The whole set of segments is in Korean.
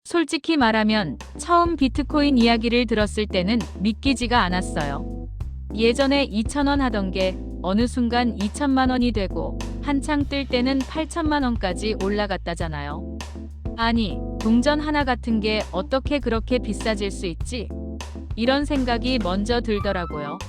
솔직히 말하면 처음 비트코인 이야기를 들었을 때는 믿기지가 않았어요. 예전에 2,000원 하던 게 어느 순간 2천만 원이 되고 한창 뜰 때는 8천만 원까지 올라갔다잖아요. 아니, 동전 하나 같은 게 어떻게 그렇게 비싸질 수 있지? 이런 생각이 먼저 들더라고요.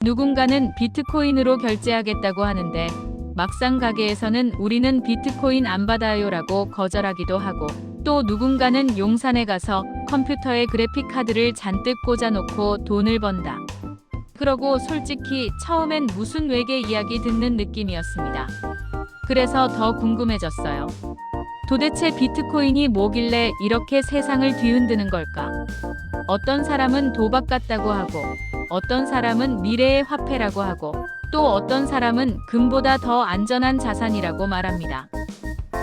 누군가는 비트코인으로 결제하겠다고 하는데 막상 가게에서는 우리는 비트코인 안 받아요라고 거절하기도 하고, 또 누군가는 용산에 가서 컴퓨터에 그래픽 카드를 잔뜩 꽂아놓고 돈을 번다. 그러고 솔직히 처음엔 무슨 외계 이야기 듣는 느낌이었습니다. 그래서 더 궁금해졌어요. 도대체 비트코인이 뭐길래 이렇게 세상을 뒤흔드는 걸까? 어떤 사람은 도박 같다고 하고, 어떤 사람은 미래의 화폐라고 하고, 또 어떤 사람은 금보다 더 안전한 자산이라고 말합니다.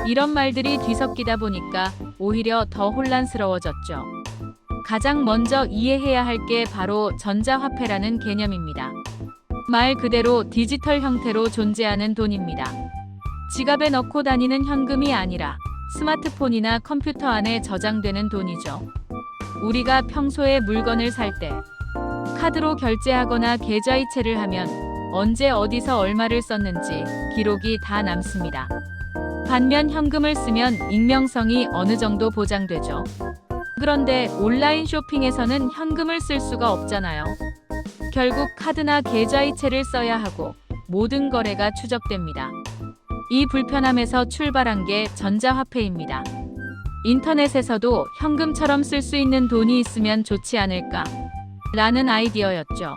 이런 말들이 뒤섞이다 보니까 오히려 더 혼란스러워졌죠. 가장 먼저 이해해야 할 게 바로 전자화폐라는 개념입니다. 말 그대로 디지털 형태로 존재하는 돈입니다. 지갑에 넣고 다니는 현금이 아니라 스마트폰이나 컴퓨터 안에 저장되는 돈이죠. 우리가 평소에 물건을 살 때 카드로 결제하거나 계좌이체를 하면 언제 어디서 얼마를 썼는지 기록이 다 남습니다. 반면 현금을 쓰면 익명성이 어느 정도 보장되죠. 그런데 온라인 쇼핑에서는 현금을 쓸 수가 없잖아요. 결국 카드나 계좌이체를 써야 하고 모든 거래가 추적됩니다. 이 불편함에서 출발한 게 전자화폐입니다. 인터넷에서도 현금처럼 쓸 수 있는 돈이 있으면 좋지 않을까? 라는 아이디어였죠.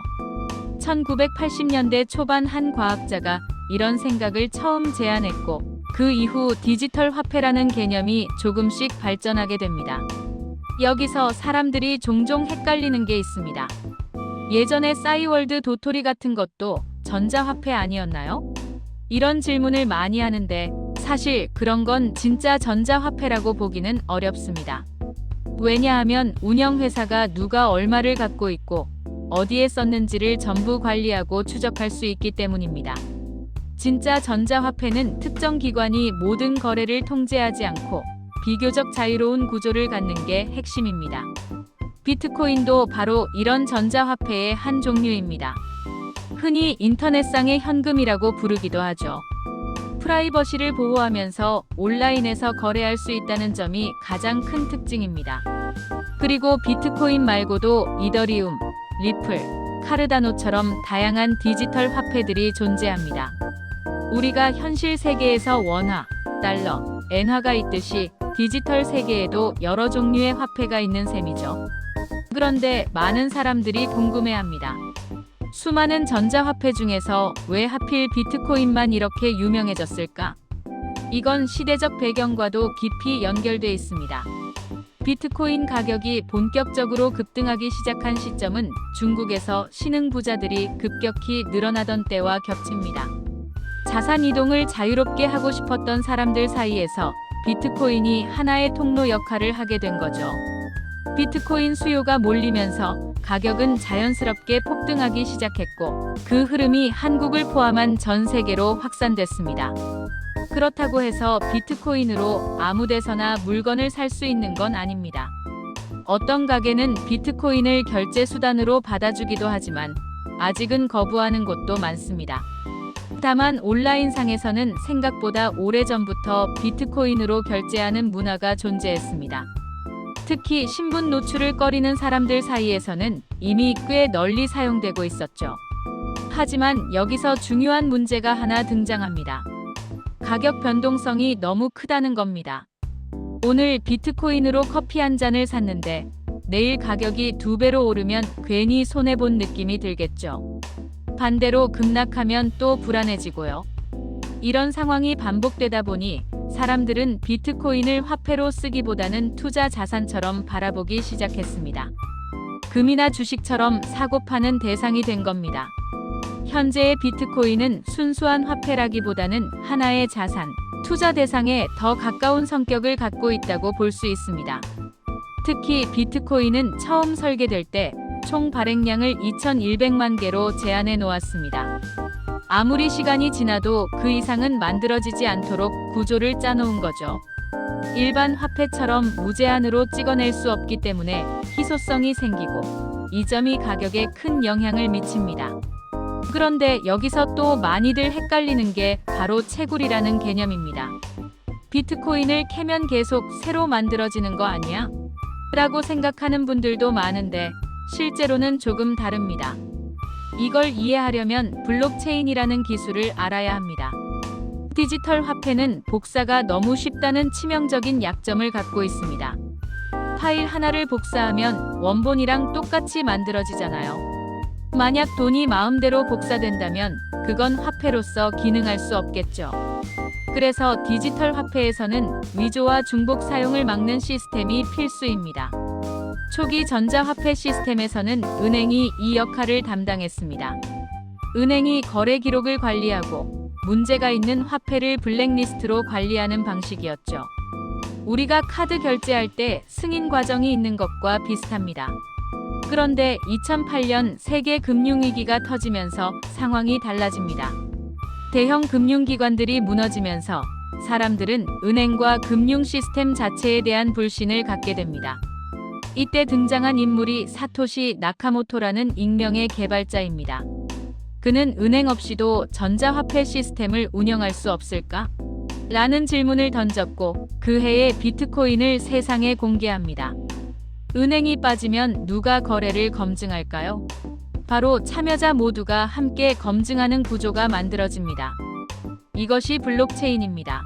1980년대 초반 한 과학자가 이런 생각을 처음 제안했고, 그 이후 디지털 화폐라는 개념이 조금씩 발전하게 됩니다. 여기서 사람들이 종종 헷갈리는 게 있습니다. 예전에 싸이월드 도토리 같은 것도 전자화폐 아니었나요? 이런 질문을 많이 하는데 사실 그런 건 진짜 전자화폐라고 보기는 어렵습니다. 왜냐하면 운영회사가 누가 얼마를 갖고 있고 어디에 썼는지를 전부 관리하고 추적할 수 있기 때문입니다. 진짜 전자화폐는 특정 기관이 모든 거래를 통제하지 않고 비교적 자유로운 구조를 갖는 게 핵심입니다. 비트코인도 바로 이런 전자화폐의 한 종류입니다. 흔히 인터넷상의 현금이라고 부르기도 하죠. 프라이버시를 보호하면서 온라인에서 거래할 수 있다는 점이 가장 큰 특징입니다. 그리고 비트코인 말고도 이더리움, 리플, 카르다노처럼 다양한 디지털 화폐들이 존재합니다. 우리가 현실 세계에서 원화, 달러, 엔화가 있듯이 디지털 세계에도 여러 종류의 화폐가 있는 셈이죠. 그런데 많은 사람들이 궁금해합니다. 수많은 전자화폐 중에서 왜 하필 비트코인만 이렇게 유명해졌을까? 이건 시대적 배경과도 깊이 연결돼 있습니다. 비트코인 가격이 본격적으로 급등하기 시작한 시점은 중국에서 신흥 부자들이 급격히 늘어나던 때와 겹칩니다. 자산 이동을 자유롭게 하고 싶었던 사람들 사이에서 비트코인이 하나의 통로 역할을 하게 된 거죠. 비트코인 수요가 몰리면서 가격은 자연스럽게 폭등하기 시작했고, 그 흐름이 한국을 포함한 전 세계로 확산됐습니다. 그렇다고 해서 비트코인으로 아무 데서나 물건을 살 수 있는 건 아닙니다. 어떤 가게는 비트코인을 결제 수단으로 받아주기도 하지만 아직은 거부하는 곳도 많습니다. 다만 온라인상에서는 생각보다 오래전부터 비트코인으로 결제하는 문화가 존재했습니다. 특히 신분 노출을 꺼리는 사람들 사이에서는 이미 꽤 널리 사용되고 있었죠. 하지만 여기서 중요한 문제가 하나 등장합니다. 가격 변동성이 너무 크다는 겁니다. 오늘 비트코인으로 커피 한 잔을 샀는데 내일 가격이 2배로 오르면 괜히 손해본 느낌이 들겠죠. 반대로 급락하면 또 불안해지고요. 이런 상황이 반복되다 보니 사람들은 비트코인을 화폐로 쓰기보다는 투자 자산처럼 바라보기 시작했습니다. 금이나 주식처럼 사고 파는 대상이 된 겁니다. 현재의 비트코인은 순수한 화폐라기보다는 하나의 자산, 투자 대상에 더 가까운 성격을 갖고 있다고 볼 수 있습니다. 특히 비트코인은 처음 설계될 때 총 발행량을 2,100만 개로 제한해 놓았습니다. 아무리 시간이 지나도 그 이상은 만들어지지 않도록 구조를 짜놓은 거죠. 일반 화폐처럼 무제한으로 찍어낼 수 없기 때문에 희소성이 생기고 이 점이 가격에 큰 영향을 미칩니다. 그런데 여기서 또 많이들 헷갈리는 게 바로 채굴이라는 개념입니다. 비트코인을 캐면 계속 새로 만들어지는 거 아니야? 라고 생각하는 분들도 많은데 실제로는 조금 다릅니다. 이걸 이해하려면 블록체인이라는 기술을 알아야 합니다. 디지털 화폐는 복사가 너무 쉽다는 치명적인 약점을 갖고 있습니다. 파일 하나를 복사하면 원본이랑 똑같이 만들어지잖아요. 만약 돈이 마음대로 복사된다면 그건 화폐로서 기능할 수 없겠죠. 그래서 디지털 화폐에서는 위조와 중복 사용을 막는 시스템이 필수입니다. 초기 전자화폐 시스템에서는 은행이 이 역할을 담당했습니다. 은행이 거래 기록을 관리하고 문제가 있는 화폐를 블랙리스트로 관리하는 방식이었죠. 우리가 카드 결제할 때 승인 과정이 있는 것과 비슷합니다. 그런데 2008년 세계 금융위기가 터지면서 상황이 달라집니다. 대형 금융기관들이 무너지면서 사람들은 은행과 금융 시스템 자체에 대한 불신을 갖게 됩니다. 이때 등장한 인물이 사토시 나카모토라는 익명의 개발자입니다. 그는 은행 없이도 전자화폐 시스템을 운영할 수 없을까? 라는 질문을 던졌고 그 해에 비트코인을 세상에 공개합니다. 은행이 빠지면 누가 거래를 검증할까요? 바로 참여자 모두가 함께 검증하는 구조가 만들어집니다. 이것이 블록체인입니다.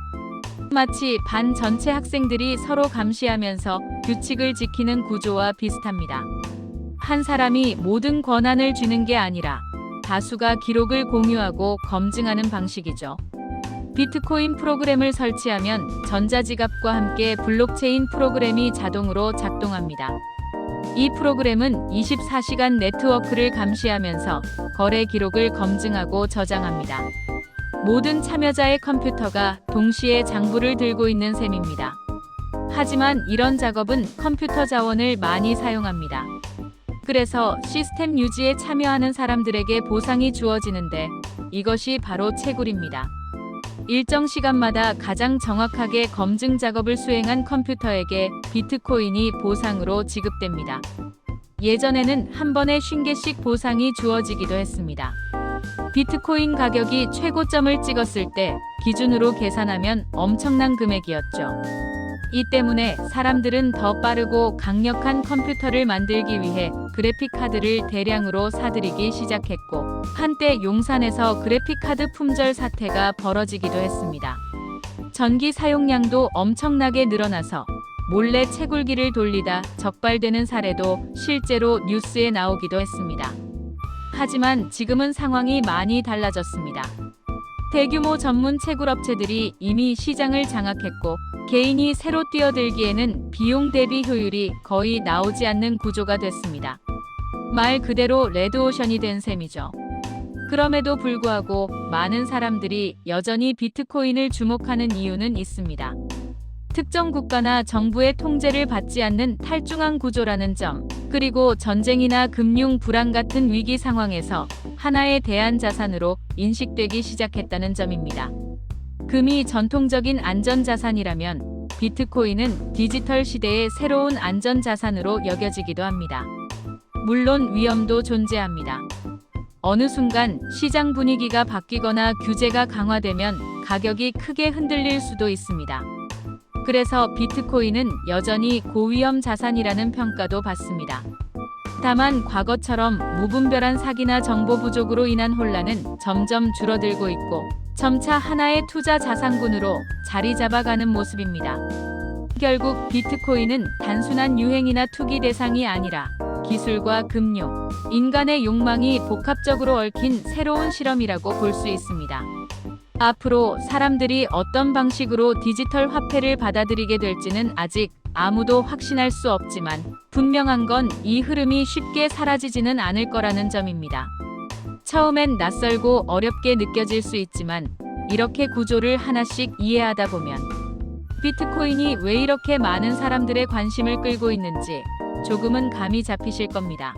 마치 반 전체 학생들이 서로 감시하면서 규칙을 지키는 구조와 비슷합니다. 한 사람이 모든 권한을 쥐는 게 아니라 다수가 기록을 공유하고 검증하는 방식이죠. 비트코인 프로그램을 설치하면 전자지갑과 함께 블록체인 프로그램이 자동으로 작동합니다. 이 프로그램은 24시간 네트워크를 감시하면서 거래 기록을 검증하고 저장합니다. 모든 참여자의 컴퓨터가 동시에 장부를 들고 있는 셈입니다. 하지만 이런 작업은 컴퓨터 자원을 많이 사용합니다. 그래서 시스템 유지에 참여하는 사람들에게 보상이 주어지는데 이것이 바로 채굴입니다. 일정 시간마다 가장 정확하게 검증 작업을 수행한 컴퓨터에게 비트코인이 보상으로 지급됩니다. 예전에는 한 번에 50개씩 보상이 주어지기도 했습니다. 비트코인 가격이 최고점을 찍었을 때 기준으로 계산하면 엄청난 금액이었죠. 이 때문에 사람들은 더 빠르고 강력한 컴퓨터를 만들기 위해 그래픽 카드를 대량으로 사들이기 시작했고 한때 용산에서 그래픽 카드 품절 사태가 벌어지기도 했습니다. 전기 사용량도 엄청나게 늘어나서 몰래 채굴기를 돌리다 적발되는 사례도 실제로 뉴스에 나오기도 했습니다. 하지만 지금은 상황이 많이 달라졌습니다. 대규모 전문 채굴업체들이 이미 시장을 장악했고 개인이 새로 뛰어들기에는 비용 대비 효율이 거의 나오지 않는 구조가 됐습니다. 말 그대로 레드오션이 된 셈이죠. 그럼에도 불구하고 많은 사람들이 여전히 비트코인을 주목하는 이유는 있습니다. 특정 국가나 정부의 통제를 받지 않는 탈중앙 구조라는 점, 그리고 전쟁이나 금융 불안 같은 위기 상황에서 하나의 대안 자산으로 인식되기 시작했다는 점입니다. 금이 전통적인 안전자산이라면 비트코인은 디지털 시대의 새로운 안전자산으로 여겨지기도 합니다. 물론 위험도 존재합니다. 어느 순간 시장 분위기가 바뀌거나 규제가 강화되면 가격이 크게 흔들릴 수도 있습니다. 그래서 비트코인은 여전히 고위험 자산이라는 평가도 받습니다. 다만 과거처럼 무분별한 사기나 정보 부족으로 인한 혼란은 점점 줄어들고 있고 점차 하나의 투자 자산군으로 자리 잡아가는 모습입니다. 결국 비트코인은 단순한 유행이나 투기 대상이 아니라 기술과 금융, 인간의 욕망이 복합적으로 얽힌 새로운 실험이라고 볼 수 있습니다. 앞으로 사람들이 어떤 방식으로 디지털 화폐를 받아들이게 될지는 아직 아무도 확신할 수 없지만 분명한 건 이 흐름이 쉽게 사라지지는 않을 거라는 점입니다. 처음엔 낯설고 어렵게 느껴질 수 있지만 이렇게 구조를 하나씩 이해하다 보면 비트코인이 왜 이렇게 많은 사람들의 관심을 끌고 있는지 조금은 감이 잡히실 겁니다.